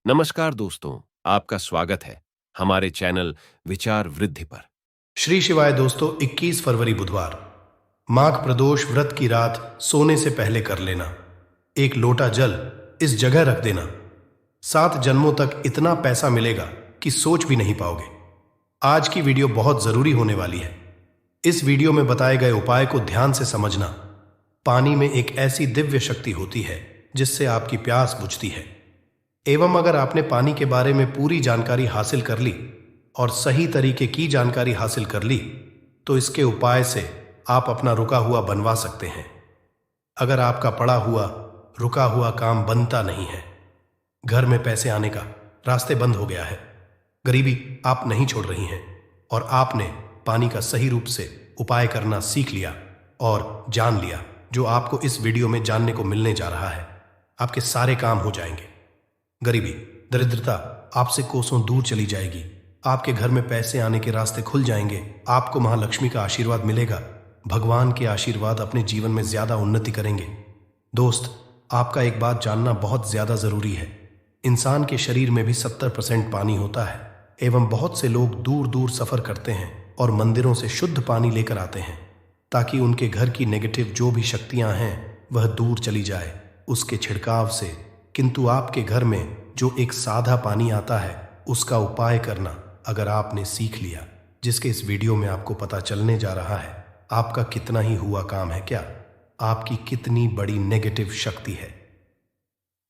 नमस्कार दोस्तों, आपका स्वागत है हमारे चैनल विचार वृद्धि पर। श्री शिवाय दोस्तों। 21 फरवरी बुधवार। माघ प्रदोष व्रत की रात सोने से पहले कर लेना। एक लोटा जल इस जगह रख देना। 7 जन्मों तक इतना पैसा मिलेगा कि सोच भी नहीं पाओगे। आज की वीडियो बहुत जरूरी होने वाली है। इस वीडियो में बताए गए उपाय को ध्यान से समझना। पानी में एक ऐसी दिव्य शक्ति होती है जिससे आपकी प्यास बुझती है। एवं अगर आपने पानी के बारे में पूरी जानकारी हासिल कर ली और सही तरीके की जानकारी हासिल कर ली तो इसके उपाय से आप अपना रुका हुआ बनवा सकते हैं। अगर आपका पड़ा हुआ रुका हुआ काम बनता नहीं है, घर में पैसे आने का रास्ते बंद हो गया है, गरीबी आप नहीं छोड़ रही हैं और आपने पानी का सही रूप से उपाय करना सीख लिया और जान लिया, जो आपको इस वीडियो में जानने को मिलने जा रहा है, आपके सारे काम हो जाएंगे। गरीबी दरिद्रता आपसे कोसों दूर चली जाएगी। आपके घर में पैसे आने के रास्ते खुल जाएंगे। आपको महालक्ष्मी का आशीर्वाद मिलेगा। भगवान के आशीर्वाद अपने जीवन में ज्यादा उन्नति करेंगे। दोस्त, आपका एक बात जानना बहुत ज्यादा जरूरी है। इंसान के शरीर में भी 70% पानी होता है एवं बहुत से लोग दूर दूर सफर करते हैं और मंदिरों से शुद्ध पानी लेकर आते हैं ताकि उनके घर की नेगेटिव जो भी शक्तियां हैं वह दूर चली जाए उसके छिड़काव से। किंतु आपके घर में जो एक सादा पानी आता है उसका उपाय करना अगर आपने सीख लिया, जिसके इस वीडियो में आपको पता चलने जा रहा है, आपका कितना ही हुआ काम है, क्या आपकी कितनी बड़ी नेगेटिव शक्ति है।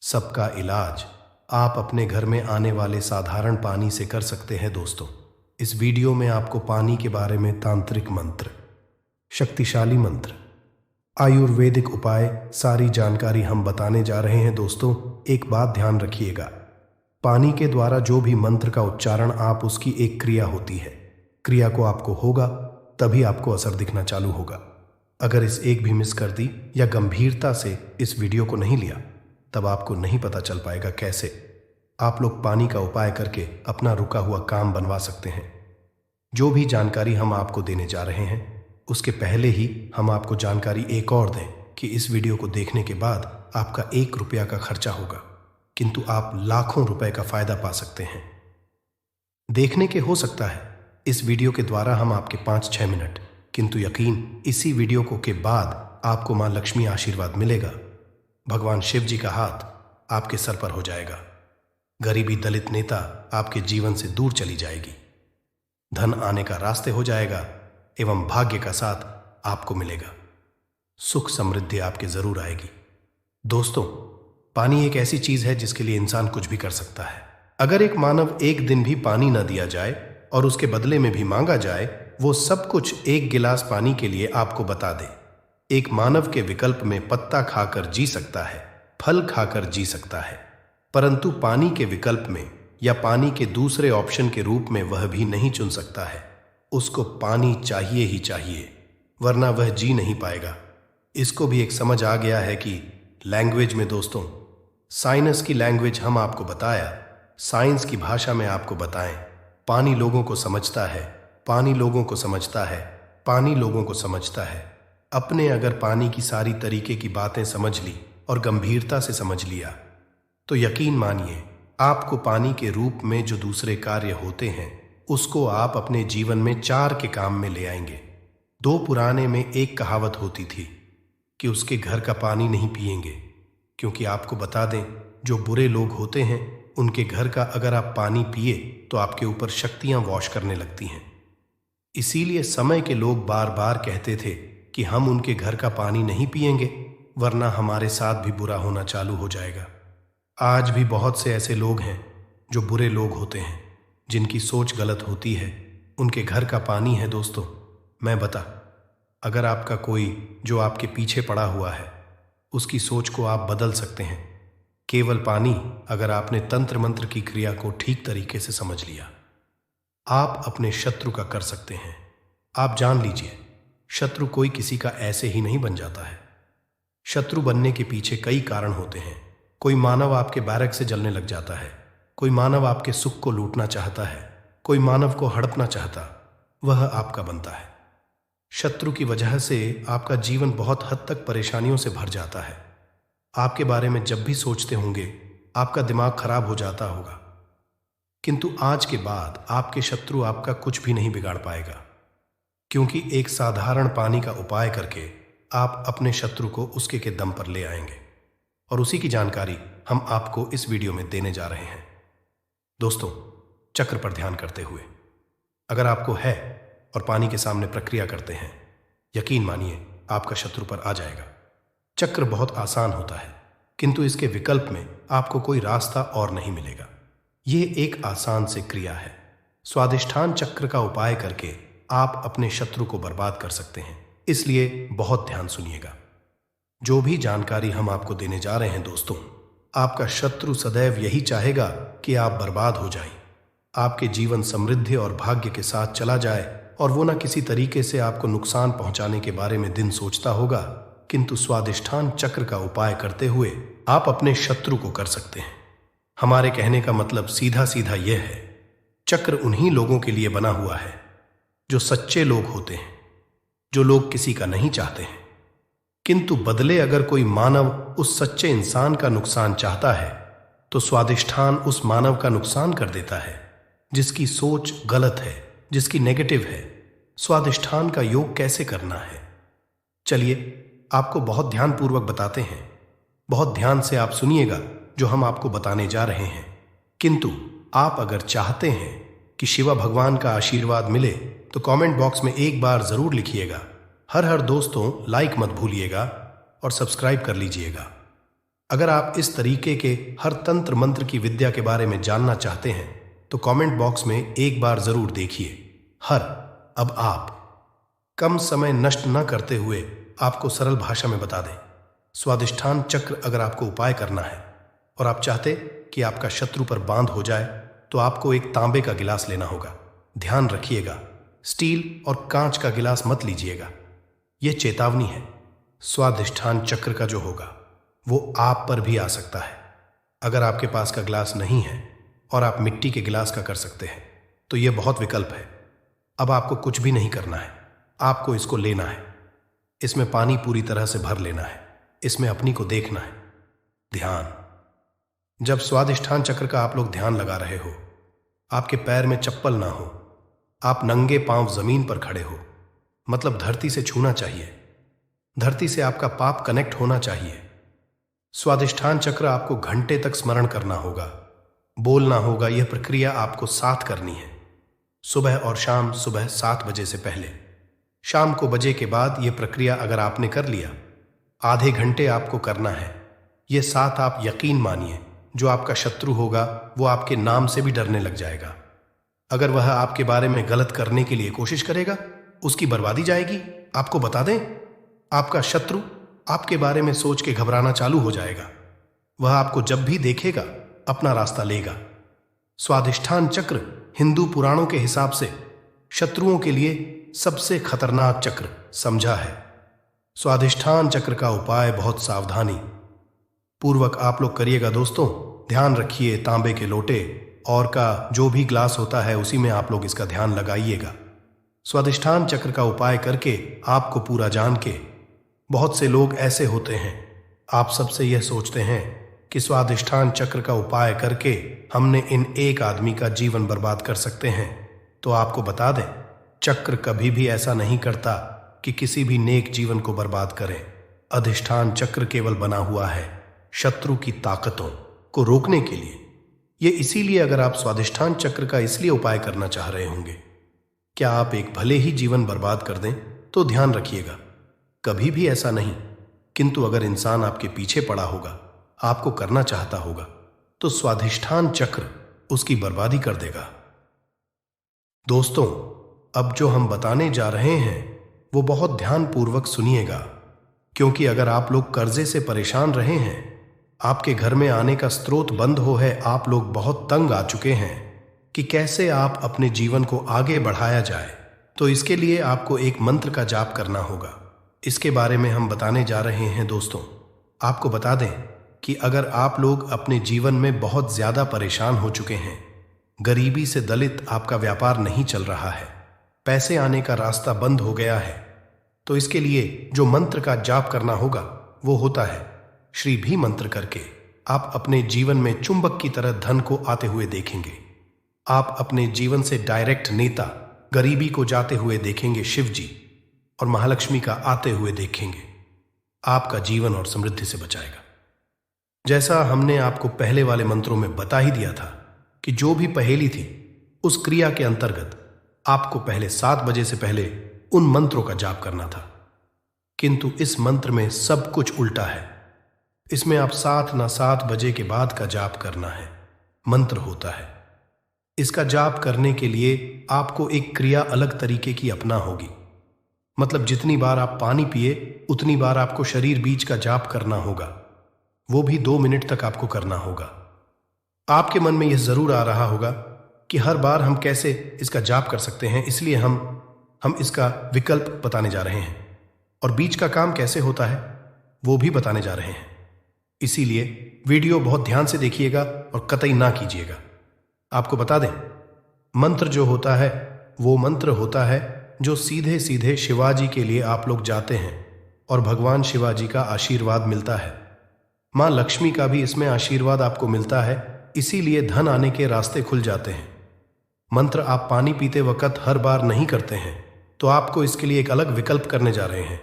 सबका इलाज आप अपने घर में आने वाले साधारण पानी से कर सकते हैं। दोस्तों, इस वीडियो में आपको पानी के बारे में तांत्रिक मंत्र, शक्तिशाली मंत्र, आयुर्वेदिक उपाय, सारी जानकारी हम बताने जा रहे हैं। दोस्तों, एक बात ध्यान रखिएगा, पानी के द्वारा जो भी मंत्र का उच्चारण आप उसकी एक क्रिया होती है। क्रिया को आपको होगा तभी आपको असर दिखना चालू होगा। अगर इस एक भी मिस कर दी या गंभीरता से इस वीडियो को नहीं लिया तब आपको नहीं पता चल पाएगा कैसे आप लोग पानी का उपाय करके अपना रुका हुआ काम बनवा सकते हैं। जो भी जानकारी हम आपको देने जा रहे हैं उसके पहले ही हम आपको जानकारी एक और दें कि इस वीडियो को देखने के बाद आपका 1 रुपया का खर्चा होगा किंतु आप लाखों रुपए का फायदा पा सकते हैं। देखने के हो सकता है इस वीडियो के द्वारा हम आपके 5-6 मिनट, किंतु यकीन इसी वीडियो को के बाद आपको मां लक्ष्मी आशीर्वाद मिलेगा। भगवान शिव जी का हाथ आपके सर पर हो जाएगा। गरीबी दलित नेता आपके जीवन से दूर चली जाएगी। धन आने का रास्ते हो जाएगा एवं भाग्य का साथ आपको मिलेगा। सुख समृद्धि आपके जरूर आएगी। दोस्तों, पानी एक ऐसी चीज है जिसके लिए इंसान कुछ भी कर सकता है। अगर एक मानव एक दिन भी पानी न दिया जाए और उसके बदले में भी मांगा जाए, वो सब कुछ एक गिलास पानी के लिए आपको बता दे। एक मानव के विकल्प में पत्ता खाकर जी सकता है, फल खाकर जी सकता है, परंतु पानी के विकल्प में या पानी के दूसरे ऑप्शन के रूप में वह भी नहीं चुन सकता है। उसको पानी चाहिए ही चाहिए, वरना वह जी नहीं पाएगा। इसको भी एक समझ आ गया है कि लैंग्वेज में, दोस्तों, साइंस की लैंग्वेज हम आपको बताया, साइंस की भाषा में आपको बताएं। पानी लोगों को समझता है, पानी लोगों को समझता है, पानी लोगों को समझता है। अपने अगर पानी की सारी तरीके की बातें समझ ली और गंभीरता से समझ लिया तो यकीन मानिए आपको पानी के रूप में जो दूसरे कार्य होते हैं उसको आप अपने जीवन में 4 के काम में ले आएंगे। 2 पुराने में एक कहावत होती थी कि उसके घर का पानी नहीं पिएंगे, क्योंकि आपको बता दें जो बुरे लोग होते हैं उनके घर का अगर आप पानी पिए तो आपके ऊपर शक्तियां वॉश करने लगती हैं। इसीलिए समय के लोग बार बार कहते थे कि हम उनके घर का पानी नहीं पिएंगे वरना हमारे साथ भी बुरा होना चालू हो जाएगा। आज भी बहुत से ऐसे लोग हैं जो बुरे लोग होते हैं, जिनकी सोच गलत होती है, उनके घर का पानी है। दोस्तों, मैं बता, अगर आपका कोई जो आपके पीछे पड़ा हुआ है उसकी सोच को आप बदल सकते हैं केवल पानी, अगर आपने तंत्र मंत्र की क्रिया को ठीक तरीके से समझ लिया। आप अपने शत्रु का कर सकते हैं। आप जान लीजिए, शत्रु कोई किसी का ऐसे ही नहीं बन जाता है। शत्रु बनने के पीछे कई कारण होते हैं। कोई मानव आपके बैरक से जलने लग जाता है, कोई मानव आपके सुख को लूटना चाहता है, कोई मानव को हड़पना चाहता, वह आपका बनता है। शत्रु की वजह से आपका जीवन बहुत हद तक परेशानियों से भर जाता है। आपके बारे में जब भी सोचते होंगे आपका दिमाग खराब हो जाता होगा, किंतु आज के बाद आपके शत्रु आपका कुछ भी नहीं बिगाड़ पाएगा, क्योंकि एक साधारण पानी का उपाय करके आप अपने शत्रु को उसके के दम पर ले आएंगे। और उसी की जानकारी हम आपको इस वीडियो में देने जा रहे हैं। दोस्तों, चक्र पर ध्यान करते हुए अगर आपको है और पानी के सामने प्रक्रिया करते हैं, यकीन मानिए आपका शत्रु पर आ जाएगा। चक्र बहुत आसान होता है, किंतु इसके विकल्प में आपको कोई रास्ता और नहीं मिलेगा। ये एक आसान से क्रिया है। स्वादिष्ठान चक्र का उपाय करके आप अपने शत्रु को बर्बाद कर सकते हैं, इसलिए बहुत ध्यान सुनिएगा। जो भी जानकारी हम आपको देने जा रहे हैं दोस्तों, आपका शत्रु सदैव यही चाहेगा कि आप बर्बाद हो जाएं, आपके जीवन समृद्धि और भाग्य के साथ चला जाए, और वो ना किसी तरीके से आपको नुकसान पहुंचाने के बारे में दिन सोचता होगा, किंतु स्वादिष्ठान चक्र का उपाय करते हुए आप अपने शत्रु को कर सकते हैं। हमारे कहने का मतलब सीधा सीधा यह है, चक्र उन्हीं लोगों के लिए बना हुआ है जो सच्चे लोग होते हैं, जो लोग किसी का नहीं चाहते हैं, किंतु बदले अगर कोई मानव उस सच्चे इंसान का नुकसान चाहता है तो स्वादिष्ठान उस मानव का नुकसान कर देता है, जिसकी सोच गलत है, जिसकी नेगेटिव है। स्वादिष्ठान का योग कैसे करना है, चलिए आपको बहुत ध्यानपूर्वक बताते हैं। बहुत ध्यान से आप सुनिएगा जो हम आपको बताने जा रहे हैं। किंतु आप अगर चाहते हैं कि शिवा भगवान का आशीर्वाद मिले तो कमेंट बॉक्स में एक बार जरूर लिखिएगा। हर हर दोस्तों, लाइक मत भूलिएगा और सब्सक्राइब कर लीजिएगा। अगर आप इस तरीके के हर तंत्र मंत्र की विद्या के बारे में जानना चाहते हैं तो कमेंट बॉक्स में एक बार जरूर देखिए। अब आप कम समय नष्ट न करते हुए आपको सरल भाषा में बता दें। स्वादिष्ठान चक्र अगर आपको उपाय करना है और आप चाहते कि आपका शत्रु पर बांध हो जाए तो आपको एक तांबे का गिलास लेना होगा। ध्यान रखिएगा, स्टील और कांच का गिलास मत लीजिएगा। यह चेतावनी है। स्वादिष्ठान चक्र का जो होगा वो आप पर भी आ सकता है। अगर आपके पास का गिलास नहीं है और आप मिट्टी के गिलास का कर सकते हैं तो यह बहुत विकल्प है। अब आपको कुछ भी नहीं करना है, आपको इसको लेना है। इसमें पानी पूरी तरह से भर लेना है, इसमें अपनी को देखना है। ध्यान। जब स्वादिष्ठान चक्र का आप लोग ध्यान लगा रहे हो, आपके पैर में चप्पल ना हो, आप नंगे पांव जमीन पर खड़े हो, मतलब धरती से छूना चाहिए, धरती से आपका पाप कनेक्ट होना चाहिए। स्वादिष्ठान चक्र आपको घंटे तक स्मरण करना होगा, बोलना होगा। यह प्रक्रिया आपको 7 करनी है, सुबह और शाम। सुबह 7 बजे से पहले, शाम को बजे के बाद। यह प्रक्रिया अगर आपने कर लिया, आधे घंटे आपको करना है। यह 7 आप यकीन मानिए, जो आपका शत्रु होगा वो आपके नाम से भी डरने लग जाएगा। अगर वह आपके बारे में गलत करने के लिए कोशिश करेगा, उसकी बर्बादी जाएगी। आपको बता दें, आपका शत्रु आपके बारे में सोच के घबराना चालू हो जाएगा। वह आपको जब भी देखेगा अपना रास्ता लेगा। स्वादिष्ठान चक्र हिंदू पुराणों के हिसाब से शत्रुओं के लिए सबसे खतरनाक चक्र समझा है। स्वादिष्ठान चक्र का उपाय बहुत सावधानी पूर्वक आप लोग करिएगा दोस्तों। ध्यान रखिए, तांबे के लोटे और का जो भी ग्लास होता है उसी में आप लोग इसका ध्यान लगाइएगा। स्वादिष्ठान चक्र का उपाय करके आपको पूरा जान के, बहुत से लोग ऐसे होते हैं, आप सबसे यह सोचते हैं कि स्वादिष्ठान चक्र का उपाय करके हमने इन एक आदमी का जीवन बर्बाद कर सकते हैं। तो आपको बता दें, चक्र कभी भी ऐसा नहीं करता कि किसी भी नेक जीवन को बर्बाद करे। अधिष्ठान चक्र केवल बना हुआ है शत्रु की ताकतों को रोकने के लिए। ये इसीलिए अगर आप स्वादिष्ठान चक्र का इसलिए उपाय करना चाह रहे होंगे क्या आप एक भले ही जीवन बर्बाद कर दें, तो ध्यान रखिएगा कभी भी ऐसा नहीं। किंतु अगर इंसान आपके पीछे पड़ा होगा, आपको करना चाहता होगा, तो स्वाधिष्ठान चक्र उसकी बर्बादी कर देगा। दोस्तों, अब जो हम बताने जा रहे हैं वो बहुत ध्यानपूर्वक सुनिएगा, क्योंकि अगर आप लोग कर्जे से परेशान रहे हैं, आपके घर में आने का स्रोत बंद हो है, आप लोग बहुत तंग आ चुके हैं कि कैसे आप अपने जीवन को आगे बढ़ाया जाए, तो इसके लिए आपको एक मंत्र का जाप करना होगा। इसके बारे में हम बताने जा रहे हैं दोस्तों। आपको बता दें कि अगर आप लोग अपने जीवन में बहुत ज्यादा परेशान हो चुके हैं, गरीबी से दलित आपका व्यापार नहीं चल रहा है, पैसे आने का रास्ता बंद हो गया है, तो इसके लिए जो मंत्र का जाप करना होगा वो होता है श्री भी मंत्र करके आप अपने जीवन में चुंबक की तरह धन को आते हुए देखेंगे। आप अपने जीवन से डायरेक्ट नेता गरीबी को जाते हुए देखेंगे शिव जी, और महालक्ष्मी का आते हुए देखेंगे। आपका जीवन और समृद्धि से बचाएगा। जैसा हमने आपको पहले वाले मंत्रों में बता ही दिया था कि जो भी पहेली थी उस क्रिया के अंतर्गत आपको पहले 7 बजे से पहले उन मंत्रों का जाप करना था, किंतु इस मंत्र में सब कुछ उल्टा है। इसमें आप 7 ना 7 बजे के बाद का जाप करना है। मंत्र होता है, इसका जाप करने के लिए आपको एक क्रिया अलग तरीके की अपना होगी। मतलब जितनी बार आप पानी पिए उतनी बार आपको शरीर बीज का जाप करना होगा, वो भी 2 मिनट तक आपको करना होगा। आपके मन में यह जरूर आ रहा होगा कि हर बार हम कैसे इसका जाप कर सकते हैं, इसलिए हम इसका विकल्प बताने जा रहे हैं, और बीज का काम कैसे होता है वो भी बताने जा रहे हैं। इसीलिए वीडियो बहुत ध्यान से देखिएगा और कतई ना कीजिएगा। आपको बता दें, मंत्र जो होता है वो मंत्र होता है जो सीधे सीधे शिवाजी के लिए आप लोग जाते हैं और भगवान शिवाजी का आशीर्वाद मिलता है। मां लक्ष्मी का भी इसमें आशीर्वाद आपको मिलता है, इसीलिए धन आने के रास्ते खुल जाते हैं। मंत्र आप पानी पीते वक्त हर बार नहीं करते हैं, तो आपको इसके लिए एक अलग विकल्प करने जा रहे हैं,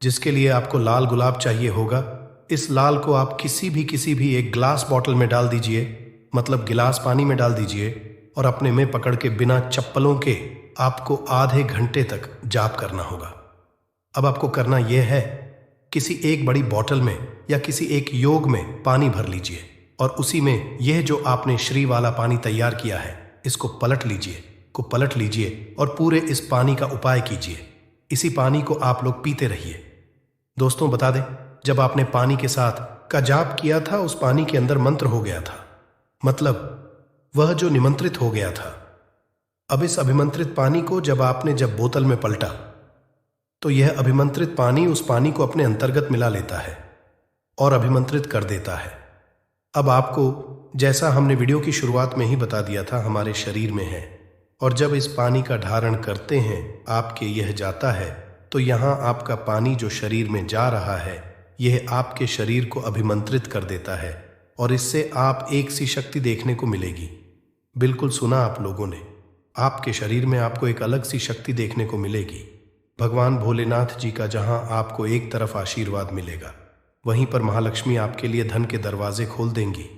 जिसके लिए आपको लाल गुलाब चाहिए होगा। इस लाल को आप किसी भी एक ग्लास बॉटल में डाल दीजिए, मतलब गिलास पानी में डाल दीजिए, और अपने में पकड़ के बिना चप्पलों के आपको आधे घंटे तक जाप करना होगा। अब आपको करना यह है, किसी एक बड़ी बॉटल में या किसी एक योग में पानी भर लीजिए, और उसी में यह जो आपने श्री वाला पानी तैयार किया है इसको पलट लीजिए और पूरे इस पानी का उपाय कीजिए। इसी पानी को आप लोग पीते रहिए। दोस्तों बता दें, जब आपने पानी के साथ का जाप किया था उस पानी के अंदर मंत्र हो गया था, मतलब वह जो निमंत्रित हो गया था। अब इस अभिमंत्रित पानी को जब बोतल में पलटा तो यह अभिमंत्रित पानी उस पानी को अपने अंतर्गत मिला लेता है और अभिमंत्रित कर देता है। अब आपको, जैसा हमने वीडियो की शुरुआत में ही बता दिया था, हमारे शरीर में है, और जब इस पानी का धारण करते हैं आपके यह जाता है, तो यहाँ आपका पानी जो शरीर में जा रहा है यह आपके शरीर को अभिमंत्रित कर देता है, और इससे आप एक सी शक्ति देखने को मिलेगी। बिल्कुल सुना आप लोगों ने, आपके शरीर में आपको एक अलग सी शक्ति देखने को मिलेगी। भगवान भोलेनाथ जी का जहां आपको एक तरफ आशीर्वाद मिलेगा, वहीं पर महालक्ष्मी आपके लिए धन के दरवाजे खोल देंगी।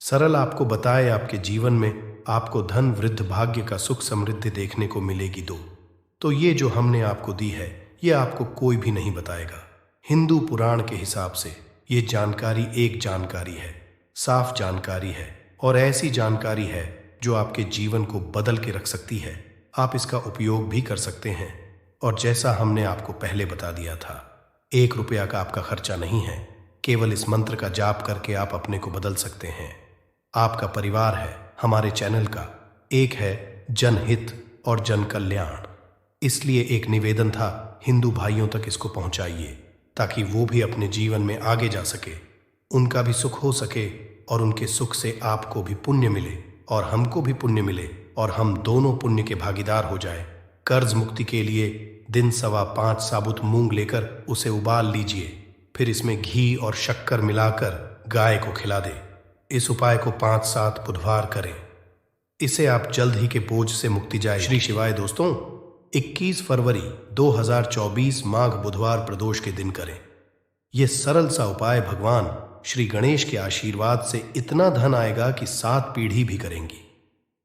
सरल आपको बताए, आपके जीवन में आपको धन वृद्ध भाग्य का सुख समृद्धि देखने को मिलेगी। तो ये जो हमने आपको दी है ये आपको कोई भी नहीं बताएगा। हिंदू पुराण के हिसाब से ये जानकारी एक जानकारी है, साफ जानकारी है, और ऐसी जानकारी है जो आपके जीवन को बदल के रख सकती है। आप इसका उपयोग भी कर सकते हैं, और जैसा हमने आपको पहले बता दिया था, 1 रुपया का आपका खर्चा नहीं है। केवल इस मंत्र का जाप करके आप अपने को बदल सकते हैं। आपका परिवार है हमारे चैनल का, एक है जनहित और जन कल्याण, इसलिए एक निवेदन था, हिंदू भाइयों तक इसको पहुंचाइए ताकि वो भी अपने जीवन में आगे जा सके, उनका भी सुख हो सके, और उनके सुख से आपको भी पुण्य मिले और हमको भी पुण्य मिले, और हम दोनों पुण्य के भागीदार हो जाए। कर्ज मुक्ति के लिए दिन 5.25 साबुत मूंग लेकर उसे उबाल लीजिए, फिर इसमें घी और शक्कर मिलाकर गाय को खिला दे। इस उपाय को 5-7 बुधवार करें। इसे आप जल्द ही के बोझ से मुक्ति जाए। श्री शिवाय दोस्तों, 21 फरवरी 2024 माघ बुधवार प्रदोष के दिन करें। यह सरल सा उपाय भगवान श्री गणेश के आशीर्वाद से इतना धन आएगा कि 7 पीढ़ी भी करेंगी।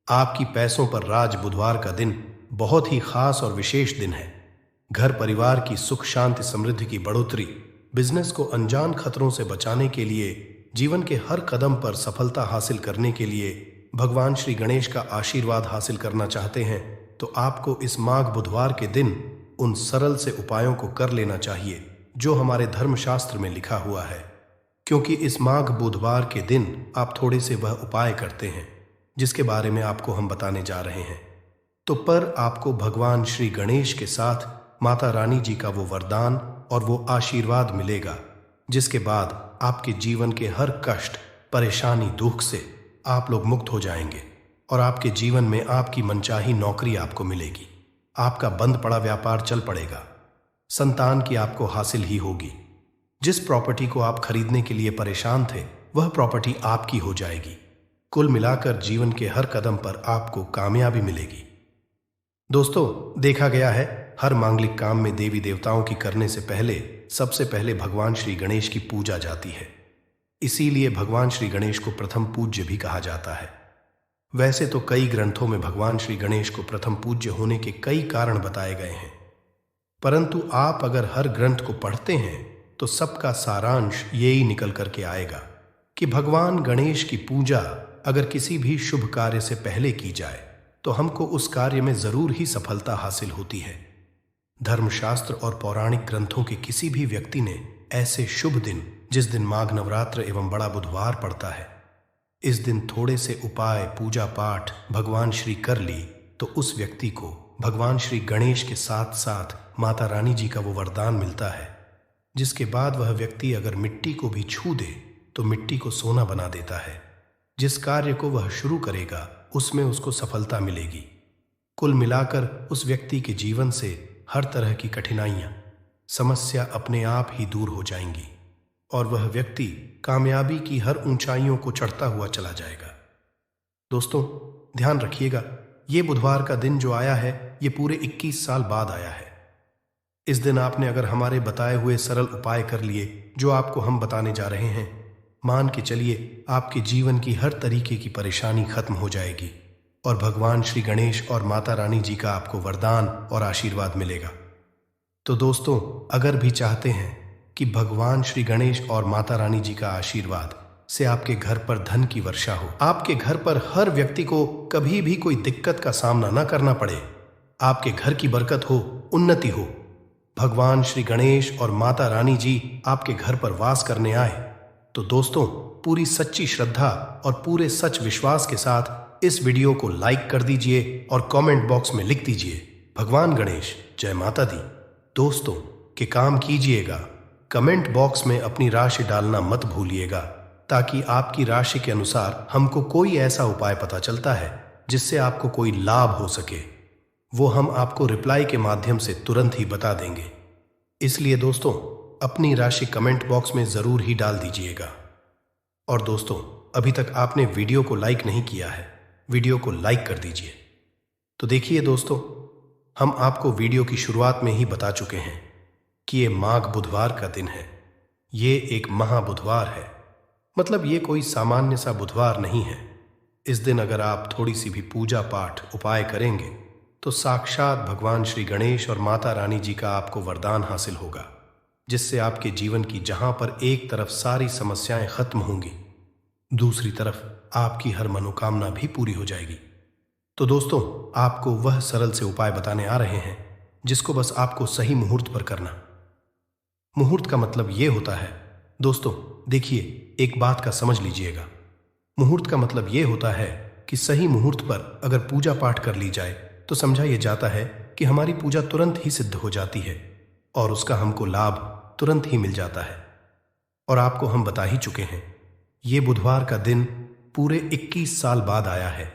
आपकी पैसों पर राज बुधवार का दिन बहुत ही खास और विशेष दिन है। घर परिवार की सुख शांति समृद्धि की बढ़ोतरी, बिजनेस को अनजान खतरों से बचाने के लिए, जीवन के हर कदम पर सफलता हासिल करने के लिए भगवान श्री गणेश का आशीर्वाद हासिल करना चाहते हैं तो आपको इस माघ बुधवार के दिन उन सरल से उपायों को कर लेना चाहिए जो हमारे धर्मशास्त्र में लिखा हुआ है। क्योंकि इस माघ बुधवार के दिन आप थोड़े से वह उपाय करते हैं जिसके बारे में आपको हम बताने जा रहे हैं, तो पर आपको भगवान श्री गणेश के साथ माता रानी जी का वो वरदान और वो आशीर्वाद मिलेगा, जिसके बाद आपके जीवन के हर कष्ट, परेशानी, दुख से आप लोग मुक्त हो जाएंगे और आपके जीवन में आपकी मनचाही नौकरी आपको मिलेगी। आपका बंद पड़ा व्यापार चल पड़ेगा। संतान की आपको हासिल ही होगी। जिस प्रॉपर्टी को आप खरीदने के लिए परेशान थे वह प्रॉपर्टी आपकी हो जाएगी। कुल मिलाकर जीवन के हर कदम पर आपको कामयाबी मिलेगी। दोस्तों, देखा गया है हर मांगलिक काम में देवी देवताओं की करने से पहले सबसे पहले भगवान श्री गणेश की पूजा जाती है। इसीलिए भगवान श्री गणेश को प्रथम पूज्य भी कहा जाता है। वैसे तो कई ग्रंथों में भगवान श्री गणेश को प्रथम पूज्य होने के कई कारण बताए गए हैं, परंतु आप अगर हर ग्रंथ को पढ़ते हैं तो सबका सारांश यही निकल करके आएगा कि भगवान गणेश की पूजा अगर किसी भी शुभ कार्य से पहले की जाए तो हमको उस कार्य में जरूर ही सफलता हासिल होती है। धर्मशास्त्र और पौराणिक ग्रंथों के किसी भी व्यक्ति ने ऐसे शुभ दिन, जिस दिन माघ नवरात्र एवं बड़ा बुधवार पड़ता है, इस दिन थोड़े से उपाय, पूजा पाठ भगवान श्री कर ली तो उस व्यक्ति को भगवान श्री गणेश के साथ साथ माता रानी जी का वो वरदान मिलता है, जिसके बाद वह व्यक्ति अगर मिट्टी को भी छू दे तो मिट्टी को सोना बना देता है। जिस कार्य को वह शुरू करेगा उसमें उसको सफलता मिलेगी। कुल मिलाकर उस व्यक्ति के जीवन से हर तरह की कठिनाइयां, समस्या अपने आप ही दूर हो जाएंगी और वह व्यक्ति कामयाबी की हर ऊंचाइयों को चढ़ता हुआ चला जाएगा। दोस्तों, ध्यान रखिएगा, ये बुधवार का दिन जो आया है ये पूरे 21 साल बाद आया है। इस दिन आपने अगर हमारे बताए हुए सरल उपाय कर लिए जो आपको हम बताने जा रहे हैं, मान के चलिए आपके जीवन की हर तरीके की परेशानी खत्म हो जाएगी और भगवान श्री गणेश और माता रानी जी का आपको वरदान और आशीर्वाद मिलेगा। तो दोस्तों, अगर भी चाहते हैं कि भगवान श्री गणेश और माता रानी जी का आशीर्वाद से आपके घर पर धन की वर्षा हो, आपके घर पर हर व्यक्ति को कभी भी कोई दिक्कत का सामना न करना पड़े, आपके घर की बरकत हो, उन्नति हो, भगवान श्री गणेश और माता रानी जी आपके घर पर वास करने आए, तो दोस्तों पूरी सच्ची श्रद्धा और पूरे सच विश्वास के साथ इस वीडियो को लाइक कर दीजिए और कमेंट बॉक्स में लिख दीजिए भगवान गणेश जय माता दी। दोस्तों के काम कीजिएगा, कमेंट बॉक्स में अपनी राशि डालना मत भूलिएगा, ताकि आपकी राशि के अनुसार हमको कोई ऐसा उपाय पता चलता है जिससे आपको कोई लाभ हो सके, वो हम आपको रिप्लाई के माध्यम से तुरंत ही बता देंगे। इसलिए दोस्तों अपनी राशि कमेंट बॉक्स में जरूर ही डाल दीजिएगा। और दोस्तों, अभी तक आपने वीडियो को लाइक नहीं किया है, वीडियो को लाइक कर दीजिए। तो देखिए दोस्तों, हम आपको वीडियो की शुरुआत में ही बता चुके हैं कि ये माघ बुधवार का दिन है। ये एक महाबुधवार है, मतलब ये कोई सामान्य सा बुधवार नहीं है। इस दिन अगर आप थोड़ी सी भी पूजा पाठ उपाय करेंगे तो साक्षात भगवान श्री गणेश और माता रानी जी का आपको वरदान हासिल होगा, जिससे आपके जीवन की जहां पर एक तरफ सारी समस्याएं खत्म होंगी, दूसरी तरफ आपकी हर मनोकामना भी पूरी हो जाएगी। तो दोस्तों, आपको वह सरल से उपाय बताने आ रहे हैं जिसको बस आपको सही मुहूर्त पर करना। मुहूर्त का मतलब यह होता है दोस्तों, देखिए एक बात का समझ लीजिएगा, मुहूर्त का मतलब यह होता है कि सही मुहूर्त पर अगर पूजा पाठ कर ली जाए तो समझा यह जाता है कि हमारी पूजा तुरंत ही सिद्ध हो जाती है और उसका हमको लाभ तुरंत ही मिल जाता है। और आपको हम बता ही चुके हैं, ये बुधवार का दिन पूरे 21 साल बाद आया है।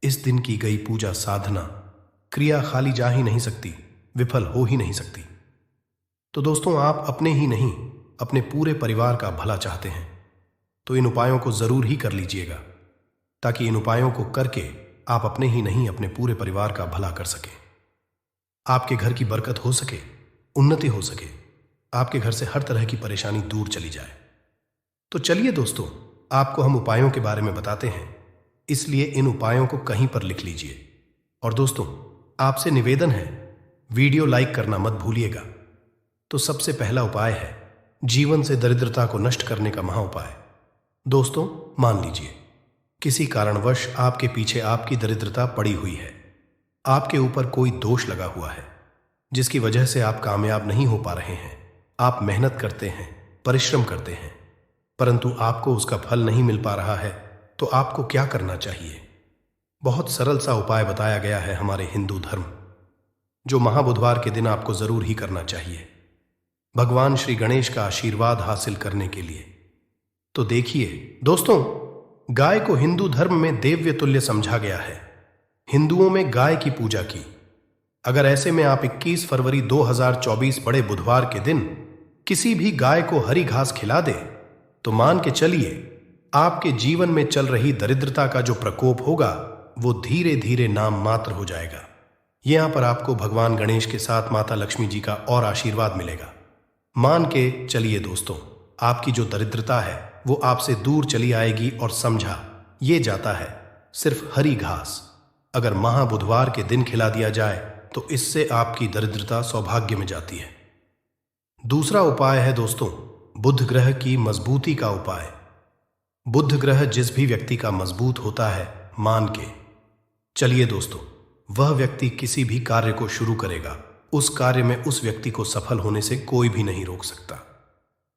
इस दिन की गई पूजा साधना क्रिया खाली जा ही नहीं सकती, विफल हो ही नहीं सकती। तो दोस्तों, आप अपने ही नहीं अपने पूरे परिवार का भला चाहते हैं तो इन उपायों को जरूर ही कर लीजिएगा, ताकि इन उपायों को करके आप अपने ही नहीं अपने पूरे परिवार का भला कर सकें, आपके घर की बरकत हो सके, उन्नति हो सके, आपके घर से हर तरह की परेशानी दूर चली जाए। तो चलिए दोस्तों, आपको हम उपायों के बारे में बताते हैं, इसलिए इन उपायों को कहीं पर लिख लीजिए। और दोस्तों, आपसे निवेदन है, वीडियो लाइक करना मत भूलिएगा। तो सबसे पहला उपाय है जीवन से दरिद्रता को नष्ट करने का महा उपाय। दोस्तों, मान लीजिए किसी कारणवश आपके पीछे आपकी दरिद्रता पड़ी हुई है, आपके ऊपर कोई दोष लगा हुआ है जिसकी वजह से आप कामयाब नहीं हो पा रहे हैं। आप मेहनत करते हैं, परिश्रम करते हैं, परंतु आपको उसका फल नहीं मिल पा रहा है, तो आपको क्या करना चाहिए? बहुत सरल सा उपाय बताया गया है हमारे हिंदू धर्म, जो महाबुधवार के दिन आपको जरूर ही करना चाहिए भगवान श्री गणेश का आशीर्वाद हासिल करने के लिए। तो देखिए दोस्तों, गाय को हिंदू धर्म में देव्य तुल्य समझा गया है। हिंदुओं में गाय की पूजा की। अगर ऐसे में आप 21 फरवरी 2024 बड़े बुधवार के दिन किसी भी गाय को हरी घास खिला दे तो मान के चलिए आपके जीवन में चल रही दरिद्रता का जो प्रकोप होगा वो धीरे धीरे नाम मात्र हो जाएगा। यहां पर आपको भगवान गणेश के साथ माता लक्ष्मी जी का और आशीर्वाद मिलेगा। मान के चलिए दोस्तों, आपकी जो दरिद्रता है वो आपसे दूर चली आएगी और समझा ये जाता है सिर्फ हरी घास अगर महाबुधवार के दिन खिला दिया जाए तो इससे आपकी दरिद्रता सौभाग्य में जाती है। दूसरा उपाय है दोस्तों, बुध ग्रह की मजबूती का उपाय। बुध ग्रह जिस भी व्यक्ति का मजबूत होता है, मान के चलिए दोस्तों, वह व्यक्ति किसी भी कार्य को शुरू करेगा, उस कार्य में उस व्यक्ति को सफल होने से कोई भी नहीं रोक सकता।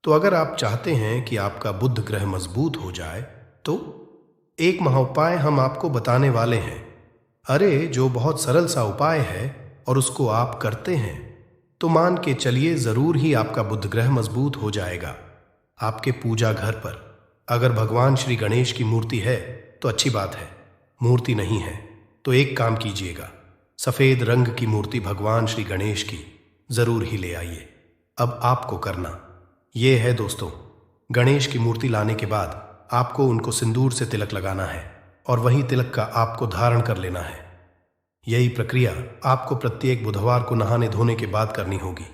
तो अगर आप चाहते हैं कि आपका बुध ग्रह मजबूत हो जाए तो एक महाउपाय हम आपको बताने वाले हैं। अरे जो बहुत सरल सा उपाय है और उसको आप करते हैं तो मान के चलिए जरूर ही आपका बुध ग्रह मजबूत हो जाएगा। आपके पूजा घर पर अगर भगवान श्री गणेश की मूर्ति है तो अच्छी बात है, मूर्ति नहीं है तो एक काम कीजिएगा, सफेद रंग की मूर्ति भगवान श्री गणेश की जरूर ही ले आइए। अब आपको करना यह है दोस्तों, गणेश की मूर्ति लाने के बाद आपको उनको सिंदूर से तिलक लगाना है और वही तिलक का आपको धारण कर लेना है। यही प्रक्रिया आपको प्रत्येक बुधवार को नहाने धोने के बाद करनी होगी।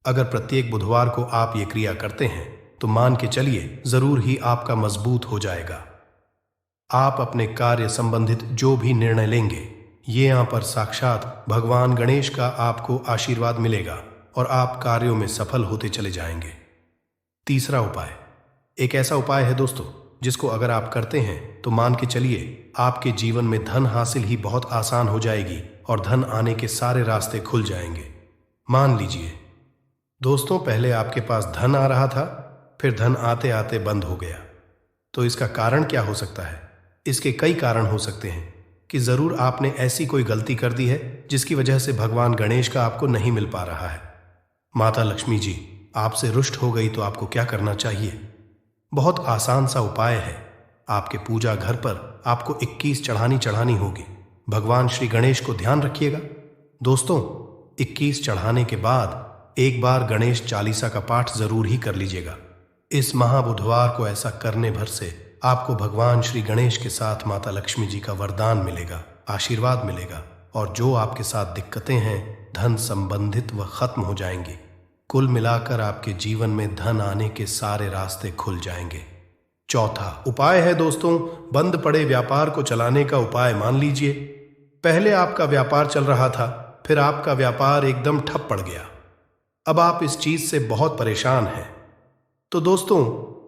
अगर प्रत्येक बुधवार को आप ये क्रिया करते हैं तो मान के चलिए जरूर ही आपका मजबूत हो जाएगा। आप अपने कार्य संबंधित जो भी निर्णय लेंगे, ये यहां पर साक्षात भगवान गणेश का आपको आशीर्वाद मिलेगा और आप कार्यों में सफल होते चले जाएंगे। तीसरा उपाय एक ऐसा उपाय है दोस्तों जिसको अगर आप करते हैं तो मान के चलिए आपके जीवन में धन हासिल ही बहुत आसान हो जाएगी और धन आने के सारे रास्ते खुल जाएंगे। मान लीजिए दोस्तों, पहले आपके पास धन आ रहा था, फिर धन आते आते बंद हो गया। तो इसका कारण क्या हो सकता है? इसके कई कारण हो सकते हैं कि जरूर आपने ऐसी कोई गलती कर दी है जिसकी वजह से भगवान गणेश का आपको नहीं मिल पा रहा है। माता लक्ष्मी जी आपसे रुष्ट हो गई तो आपको क्या करना चाहिए? बहुत आसान सा उपाय है। आपके पूजा घर पर आपको 21 चढ़ानी होगी। भगवान श्री गणेश को ध्यान रखिएगा दोस्तों, 21 चढ़ाने के बाद एक बार गणेश चालीसा का पाठ जरूर ही कर लीजिएगा। इस महाबुधवार को ऐसा करने भर से आपको भगवान श्री गणेश के साथ माता लक्ष्मी जी का वरदान मिलेगा, आशीर्वाद मिलेगा और जो आपके साथ दिक्कतें हैं धन संबंधित वह खत्म हो जाएंगी। कुल मिलाकर आपके जीवन में धन आने के सारे रास्ते खुल जाएंगे। चौथा उपाय है दोस्तों, बंद पड़े व्यापार को चलाने का उपाय। मान लीजिए पहले आपका व्यापार चल रहा था, फिर आपका व्यापार एकदम ठप पड़ गया। अब आप इस चीज से बहुत परेशान हैं। तो दोस्तों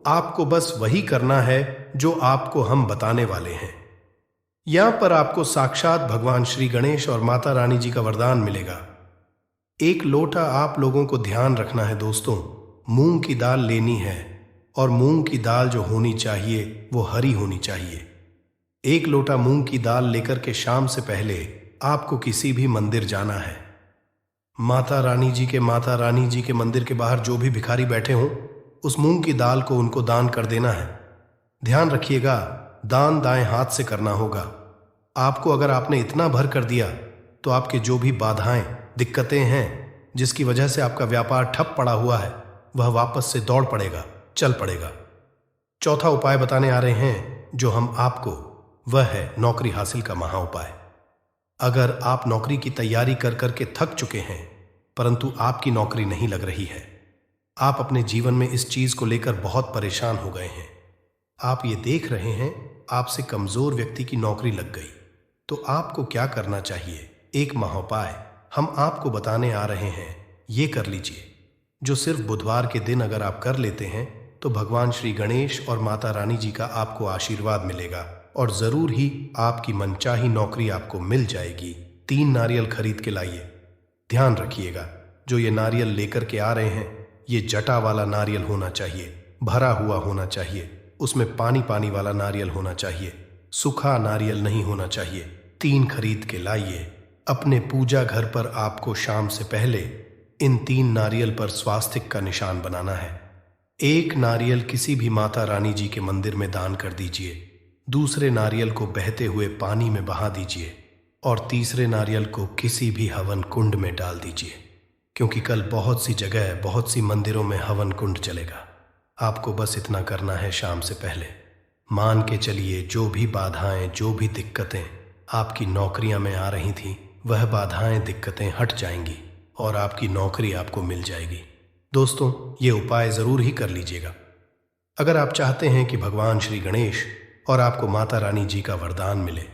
आपको बस वही करना है जो आपको हम बताने वाले हैं। यहां पर आपको साक्षात भगवान श्री गणेश और माता रानी जी का वरदान मिलेगा। एक लोटा आप लोगों को ध्यान रखना है दोस्तों, मूंग की दाल लेनी है और मूंग की दाल जो होनी चाहिए वो हरी होनी चाहिए। एक लोटा मूंग की दाल लेकर के शाम से पहले आपको किसी भी मंदिर जाना है। माता रानी जी के मंदिर के बाहर जो भी भिखारी बैठे हों, उस मूंग की दाल को उनको दान कर देना है। ध्यान रखिएगा, दान दाएं हाथ से करना होगा। आपको अगर आपने इतना भर कर दिया तो आपके जो भी बाधाएं दिक्कतें हैं जिसकी वजह से आपका व्यापार ठप पड़ा हुआ है वह वापस से दौड़ पड़ेगा, चल पड़ेगा। चौथा उपाय बताने आ रहे हैं जो हम आपको, वह है नौकरी हासिल का महा उपाय। अगर आप नौकरी की तैयारी कर करके थक चुके हैं परंतु आपकी नौकरी नहीं लग रही है, आप अपने जीवन में इस चीज को लेकर बहुत परेशान हो गए हैं, आप ये देख रहे हैं आपसे कमजोर व्यक्ति की नौकरी लग गई, तो आपको क्या करना चाहिए? एक महाउपाय हम आपको बताने आ रहे हैं, ये कर लीजिए, जो सिर्फ बुधवार के दिन अगर आप कर लेते हैं तो भगवान श्री गणेश और माता रानी जी का आपको आशीर्वाद मिलेगा और जरूर ही आपकी मनचाही नौकरी आपको मिल जाएगी। 3 नारियल खरीद के लाइए। ध्यान रखिएगा, जो ये नारियल लेकर के आ रहे हैं ये जटा वाला नारियल होना चाहिए, भरा हुआ होना चाहिए, उसमें पानी पानी वाला नारियल होना चाहिए, सूखा नारियल नहीं होना चाहिए। 3 खरीद के लाइए। अपने पूजा घर पर आपको शाम से पहले इन 3 नारियल पर स्वास्तिक का निशान बनाना है। एक नारियल किसी भी माता रानी जी के मंदिर में दान कर दीजिए, दूसरे नारियल को बहते हुए पानी में बहा दीजिए और तीसरे नारियल को किसी भी हवन कुंड में डाल दीजिए, क्योंकि कल बहुत सी जगह, बहुत सी मंदिरों में हवन कुंड चलेगा। आपको बस इतना करना है शाम से पहले। मान के चलिए जो भी बाधाएं, जो भी दिक्कतें आपकी नौकरियां में आ रही थीं, वह बाधाएं, दिक्कतें हट जाएंगी और आपकी नौकरी आपको मिल जाएगी। दोस्तों, ये उपाय जरूर ही कर लीजिएगा। अगर आप चाहते हैं कि भगवान श्री गणेश और आपको माता रानी जी का वरदान मिले।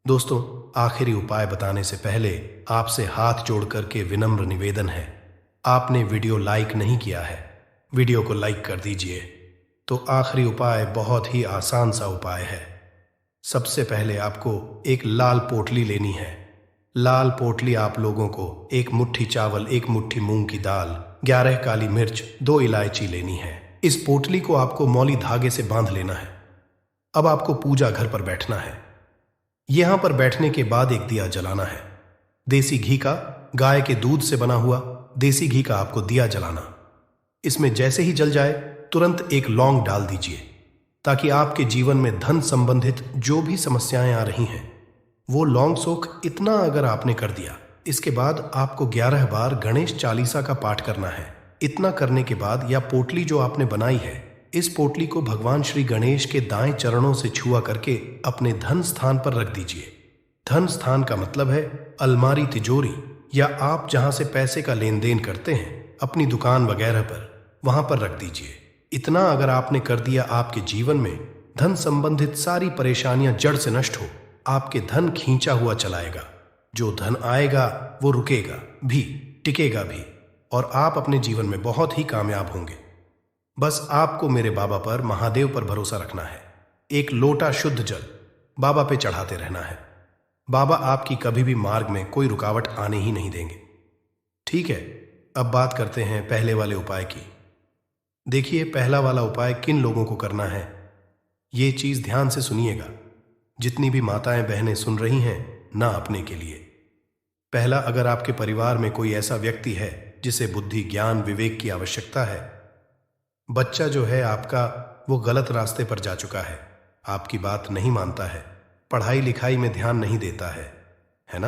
दोस्तों, आखिरी उपाय बताने से पहले आपसे हाथ जोड़ करके विनम्र निवेदन है, आपने वीडियो लाइक नहीं किया है, वीडियो को लाइक कर दीजिए। तो आखिरी उपाय बहुत ही आसान सा उपाय है। सबसे पहले आपको एक लाल पोटली लेनी है। लाल पोटली आप लोगों को 1 मुट्ठी चावल, 1 मुट्ठी मूंग की दाल, 11 काली मिर्च, 2 इलायची लेनी है। इस पोटली को आपको मौली धागे से बांध लेना है। अब आपको पूजा घर पर बैठना है। यहां पर बैठने के बाद एक दिया जलाना है। देसी घी का, गाय के दूध से बना हुआ देसी घी का आपको दिया जलाना। इसमें जैसे ही जल जाए तुरंत एक लौंग डाल दीजिए, ताकि आपके जीवन में धन संबंधित जो भी समस्याएं आ रही हैं वो लौंग सोख इतना अगर आपने कर दिया, इसके बाद आपको 11 बार गणेश चालीसा का पाठ करना है। इतना करने के बाद या पोटली जो आपने बनाई है, इस पोटली को भगवान श्री गणेश के दाएं चरणों से छुआ करके अपने धन स्थान पर रख दीजिए। धन स्थान का मतलब है अलमारी, तिजोरी, या आप जहां से पैसे का लेन देन करते हैं, अपनी दुकान वगैरह पर, वहां पर रख दीजिए। इतना अगर आपने कर दिया, आपके जीवन में धन संबंधित सारी परेशानियां जड़ से नष्ट हो, आपके धन खींचा हुआ चलाएगा। जो धन आएगा वो रुकेगा भी, टिकेगा भी, और आप अपने जीवन में बहुत ही कामयाब होंगे। बस आपको मेरे बाबा पर, महादेव पर भरोसा रखना है। एक लोटा शुद्ध जल बाबा पे चढ़ाते रहना है। बाबा आपकी कभी भी मार्ग में कोई रुकावट आने ही नहीं देंगे। ठीक है, अब बात करते हैं पहले वाले उपाय की। देखिए, पहला वाला उपाय किन लोगों को करना है, ये चीज ध्यान से सुनिएगा। जितनी भी माताएं बहनें सुन रही हैं, ना अपने के लिए। पहला, अगर आपके परिवार में कोई ऐसा व्यक्ति है जिसे बुद्धि, ज्ञान, विवेक की आवश्यकता है, बच्चा जो है आपका वो गलत रास्ते पर जा चुका है, आपकी बात नहीं मानता है, पढ़ाई लिखाई में ध्यान नहीं देता है ना?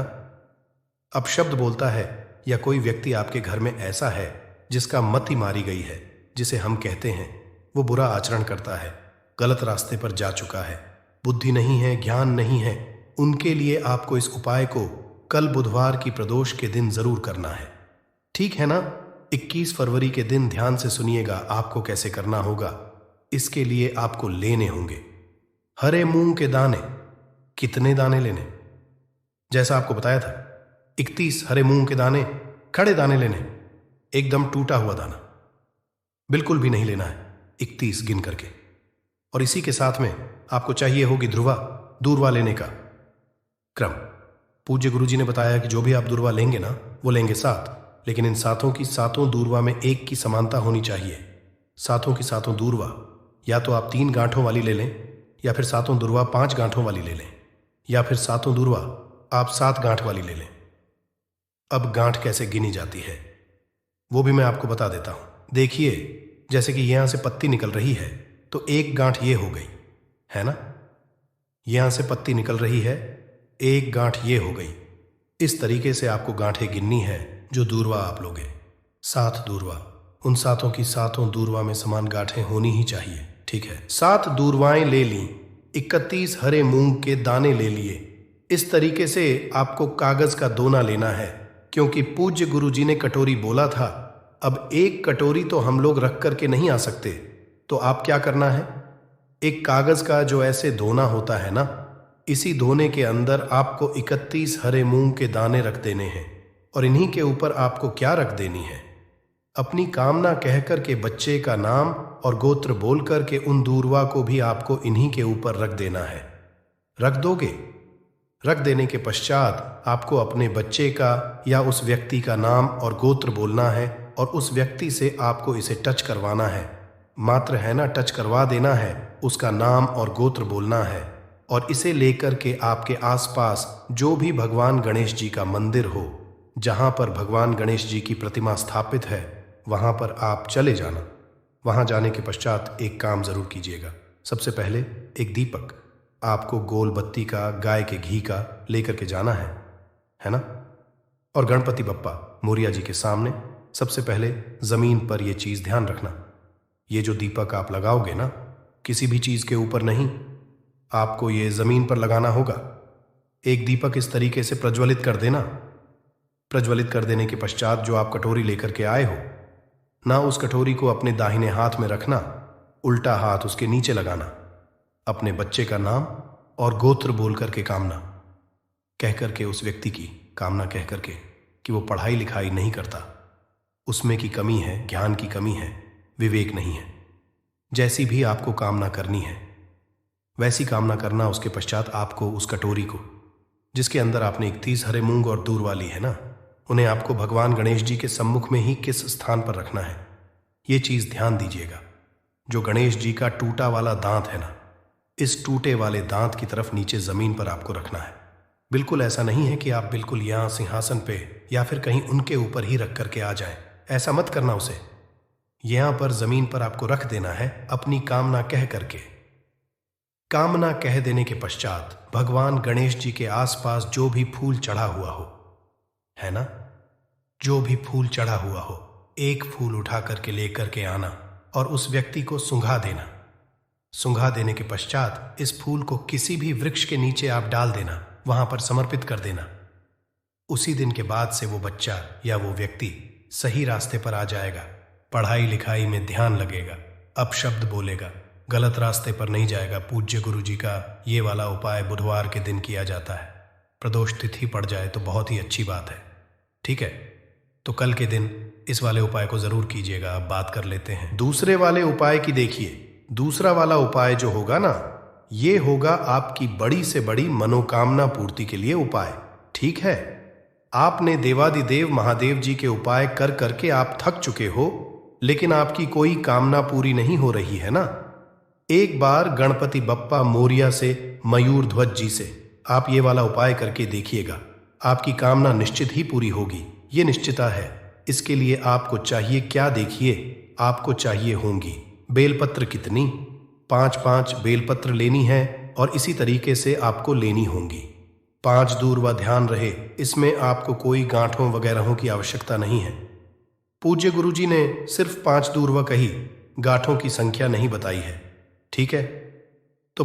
अब शब्द बोलता है, या कोई व्यक्ति आपके घर में ऐसा है जिसका मति मारी गई है, जिसे हम कहते हैं वो बुरा आचरण करता है, गलत रास्ते पर जा चुका है, बुद्धि नहीं है, ज्ञान नहीं है, उनके लिए आपको इस उपाय को कल बुधवार की प्रदोष के दिन जरूर करना है। ठीक है ना? 21 फरवरी के दिन ध्यान से सुनिएगा आपको कैसे करना होगा। इसके लिए आपको लेने होंगे हरे मूंग के दाने। कितने दाने लेने? जैसा आपको बताया था, 31 हरे मूंग के दाने, खड़े दाने लेने, एकदम टूटा हुआ दाना बिल्कुल भी नहीं लेना है, 31 गिन करके। और इसी के साथ में आपको चाहिए होगी ध्रुवा, दूर्वा लेने का क्रम। पूज्य गुरुजी ने बताया कि जो भी आप दूर्वा लेंगे ना, वो लेंगे 7, लेकिन इन सातों की सातों दूर्वा में एक की समानता होनी चाहिए। सातों की सातों दूर्वा या तो आप 3 गांठों वाली ले लें, या फिर सातों दूर्वा 5 गांठों वाली ले लें, या फिर सातों दूर्वा आप 7 गांठ वाली ले लें। अब गांठ कैसे गिनी जाती है वो भी मैं आपको बता देता हूं। देखिए, जैसे कि यहां से पत्ती निकल रही है, तो एक गांठ ये हो गई, है ना? यहां से पत्ती निकल रही है, एक गांठ ये हो गई। इस तरीके से आपको गांठें गिननी है जो दूर्वा आप लोगे। 7 दूर्वा, उन सातों की सातों दूर्वा में समान गांठें होनी ही चाहिए। ठीक है, 7 दूर्वाएं ले ली, 31 हरे मूंग के दाने ले लिए। इस तरीके से आपको कागज का दोना लेना है, क्योंकि पूज्य गुरुजी ने कटोरी बोला था। अब एक कटोरी तो हम लोग रख करके नहीं आ सकते, तो आप क्या करना है, एक कागज का जो ऐसे दोना होता है ना, इसी दोने के अंदर आपको 31 हरे मूंग के दाने रख देने हैं। और इन्हीं के ऊपर आपको क्या रख देनी है, अपनी कामना कह कर के बच्चे का नाम और गोत्र बोल कर के उन दूर्वा को भी आपको इन्हीं के ऊपर रख देना है। रख दोगे? रख देने के पश्चात आपको अपने बच्चे का या उस व्यक्ति का नाम और गोत्र बोलना है, और उस व्यक्ति से आपको इसे टच करवाना है। मात्र है ना, टच करवा देना है, उसका नाम और गोत्र बोलना है। और इसे लेकर के आपके आसपास जो भी भगवान गणेश जी का मंदिर हो, जहां पर भगवान गणेश जी की प्रतिमा स्थापित है, वहां पर आप चले जाना। वहां जाने के पश्चात एक काम जरूर कीजिएगा। सबसे पहले एक दीपक आपको गोल बत्ती का, गाय के घी का लेकर के जाना है ना? और गणपति बप्पा मोरिया जी के सामने सबसे पहले जमीन पर यह चीज ध्यान रखना, ये जो दीपक आप लगाओगे ना, किसी भी चीज के ऊपर नहीं, आपको ये जमीन पर लगाना होगा। एक दीपक इस तरीके से प्रज्वलित कर देना। प्रज्वलित कर देने के पश्चात जो आप कटोरी लेकर के आए हो ना, उस कटोरी को अपने दाहिने हाथ में रखना, उल्टा हाथ उसके नीचे लगाना। अपने बच्चे का नाम और गोत्र बोल करके कामना कह करके, उस व्यक्ति की कामना कह करके कि वो पढ़ाई लिखाई नहीं करता, उसमें की कमी है, ज्ञान की कमी है, विवेक नहीं है। जैसी भी आपको कामना करनी है वैसी कामना करना। उसके पश्चात आपको उस कटोरी को, जिसके अंदर आपने 31 हरे मूंग और दूर वाली है ना, उन्हें आपको भगवान गणेश जी के सम्मुख में ही किस स्थान पर रखना है, ये चीज ध्यान दीजिएगा। जो गणेश जी का टूटा वाला दांत है ना, इस टूटे वाले दांत की तरफ नीचे जमीन पर आपको रखना है। बिल्कुल ऐसा नहीं है कि आप बिल्कुल यहां सिंहासन पे या फिर कहीं उनके ऊपर ही रख करके आ जाएं। ऐसा मत करना। उसे यहां पर जमीन पर आपको रख देना है अपनी कामना कह करके। कामना कह देने के पश्चात भगवान गणेश जी के आसपास जो भी फूल चढ़ा हुआ हो, है ना, जो भी फूल चढ़ा हुआ हो, एक फूल उठा करके लेकर के आना और उस व्यक्ति को सूंघा देना। सूंघा देने के पश्चात इस फूल को किसी भी वृक्ष के नीचे आप डाल देना, वहां पर समर्पित कर देना। उसी दिन के बाद से वो बच्चा या वो व्यक्ति सही रास्ते पर आ जाएगा, पढ़ाई लिखाई में ध्यान लगेगा, अपशब्द बोलेगा, गलत रास्ते पर नहीं जाएगा। पूज्य गुरु जी का ये वाला उपाय बुधवार के दिन किया जाता है। प्रदोष तिथि पड़ जाए तो बहुत ही अच्छी बात है। ठीक है, तो कल के दिन इस वाले उपाय को जरूर कीजिएगा। अब बात कर लेते हैं दूसरे वाले उपाय की। देखिए, दूसरा वाला उपाय जो होगा ना, ये होगा आपकी बड़ी से बड़ी मनोकामना पूर्ति के लिए उपाय। ठीक है, आपने देवादिदेव महादेव जी के उपाय कर करके आप थक चुके हो, लेकिन आपकी कोई कामना पूरी नहीं हो रही है ना। एक बार गणपति बप्पा मोरिया से, मयूर ध्वज जी से आप ये वाला उपाय करके देखिएगा, आपकी कामना निश्चित ही पूरी होगी, ये निश्चिता है। इसके लिए आपको चाहिए क्या, देखिए, आपको चाहिए होंगी बेलपत्र कितनी, 5-5 बेलपत्र लेनी है और इसी तरीके से आपको लेनी होंगी। 5 दूर्वा, ध्यान रहे इसमें आपको कोई गांठों वगैरहों की आवश्यकता नहीं है। पूज्य गुरु जी ने सिर्फ 5 दूर्वा कही, गांठों की संख्या नहीं बताई है। ठीक है, तो